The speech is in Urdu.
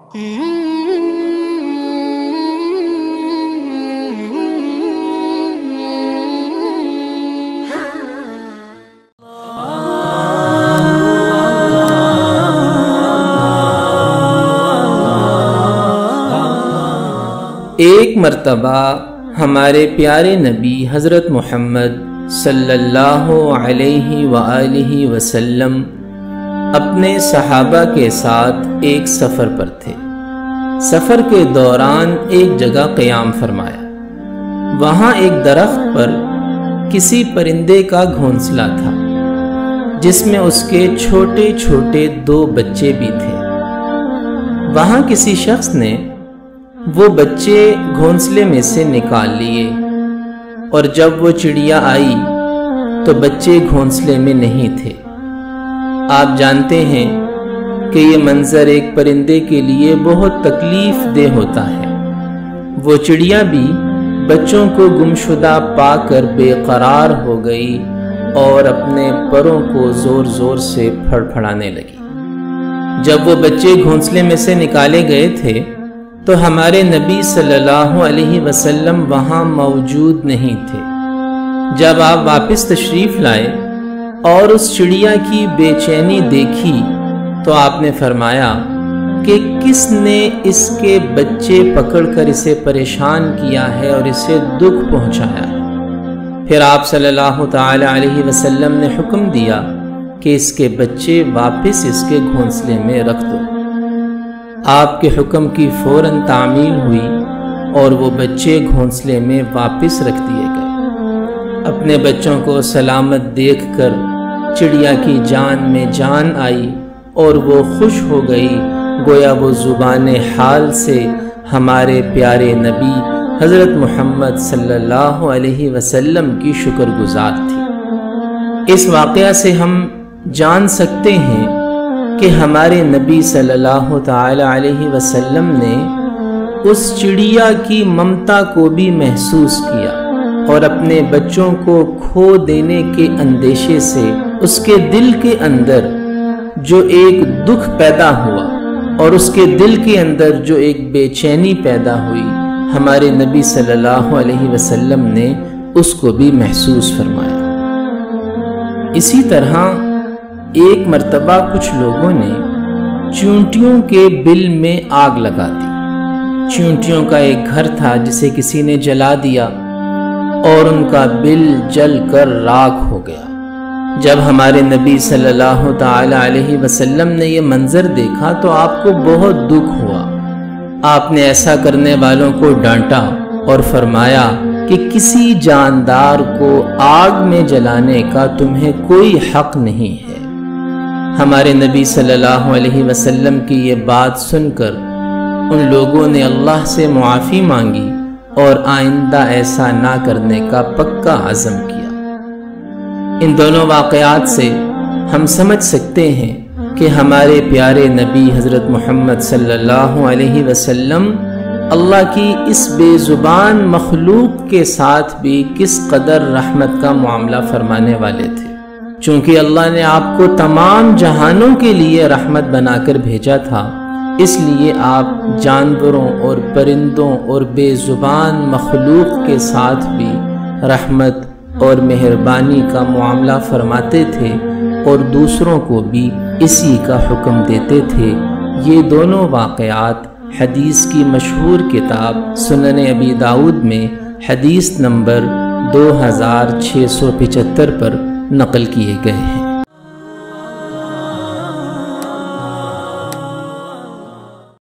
ایک مرتبہ ہمارے پیارے نبی حضرت محمد صلی اللہ علیہ وآلہ وسلم اپنے صحابہ کے ساتھ ایک سفر پر تھے۔ سفر کے دوران ایک جگہ قیام فرمایا۔ وہاں ایک درخت پر کسی پرندے کا گھونسلہ تھا جس میں اس کے چھوٹے چھوٹے 2 بچے بھی تھے۔ وہاں کسی شخص نے وہ بچے گھونسلے میں سے نکال لیے، اور جب وہ چڑیا آئی تو بچے گھونسلے میں نہیں تھے۔ آپ جانتے ہیں کہ یہ منظر ایک پرندے کے لیے بہت تکلیف دہ ہوتا ہے۔ وہ چڑیا بھی بچوں کو گمشدہ پا کر بے قرار ہو گئی اور اپنے پروں کو زور زور سے پھڑپھڑانے لگی۔ جب وہ بچے گھونسلے میں سے نکالے گئے تھے تو ہمارے نبی صلی اللہ علیہ وسلم وہاں موجود نہیں تھے۔ جب آپ واپس تشریف لائے اور اس چڑیا کی بے چینی دیکھی تو آپ نے فرمایا کہ کس نے اس کے بچے پکڑ کر اسے پریشان کیا ہے اور اسے دکھ پہنچایا ہے۔ پھر آپ صلی اللہ تعالی علیہ وسلم نے حکم دیا کہ اس کے بچے واپس اس کے گھونسلے میں رکھ دو۔ آپ کے حکم کی فوراً تعمیل ہوئی اور وہ بچے گھونسلے میں واپس رکھ دیے گئے۔ اپنے بچوں کو سلامت دیکھ کر چڑیا کی جان میں جان آئی اور وہ خوش ہو گئی، گویا وہ زبان حال سے ہمارے پیارے نبی حضرت محمد صلی اللہ علیہ وسلم کی شکر گزار تھی۔ اس واقعہ سے ہم جان سکتے ہیں کہ ہمارے نبی صلی اللہ تعالی علیہ وسلم نے اس چڑیا کی ممتا کو بھی محسوس کیا اور اپنے بچوں کو کھو دینے کے اندیشے سے اس کے دل کے اندر جو ایک دکھ پیدا ہوا اور اس کے دل کے اندر جو ایک بے چینی پیدا ہوئی، ہمارے نبی صلی اللہ علیہ وسلم نے اس کو بھی محسوس فرمایا۔ اسی طرح ایک مرتبہ کچھ لوگوں نے چیونٹیوں کے بل میں آگ لگا دی۔ چیونٹیوں کا ایک گھر تھا جسے کسی نے جلا دیا اور ان کا بل جل کر راکھ ہو گیا۔ جب ہمارے نبی صلی اللہ تعالی علیہ وسلم نے یہ منظر دیکھا تو آپ کو بہت دکھ ہوا۔ آپ نے ایسا کرنے والوں کو ڈانٹا اور فرمایا کہ کسی جاندار کو آگ میں جلانے کا تمہیں کوئی حق نہیں ہے۔ ہمارے نبی صلی اللہ علیہ وسلم کی یہ بات سن کر ان لوگوں نے اللہ سے معافی مانگی اور آئندہ ایسا نہ کرنے کا پکا عزم کیا۔ ان دونوں واقعات سے ہم سمجھ سکتے ہیں کہ ہمارے پیارے نبی حضرت محمد صلی اللہ علیہ وسلم اللہ کی اس بے زبان مخلوق کے ساتھ بھی کس قدر رحمت کا معاملہ فرمانے والے تھے۔ چونکہ اللہ نے آپ کو تمام جہانوں کے لیے رحمت بنا کر بھیجا تھا، اس لیے آپ جانوروں اور پرندوں اور بے زبان مخلوق کے ساتھ بھی رحمت اور مہربانی کا معاملہ فرماتے تھے اور دوسروں کو بھی اسی کا حکم دیتے تھے۔ یہ دونوں واقعات حدیث کی مشہور کتاب سنن ابی داؤد میں حدیث نمبر 2675 پر نقل کیے گئے ہیں۔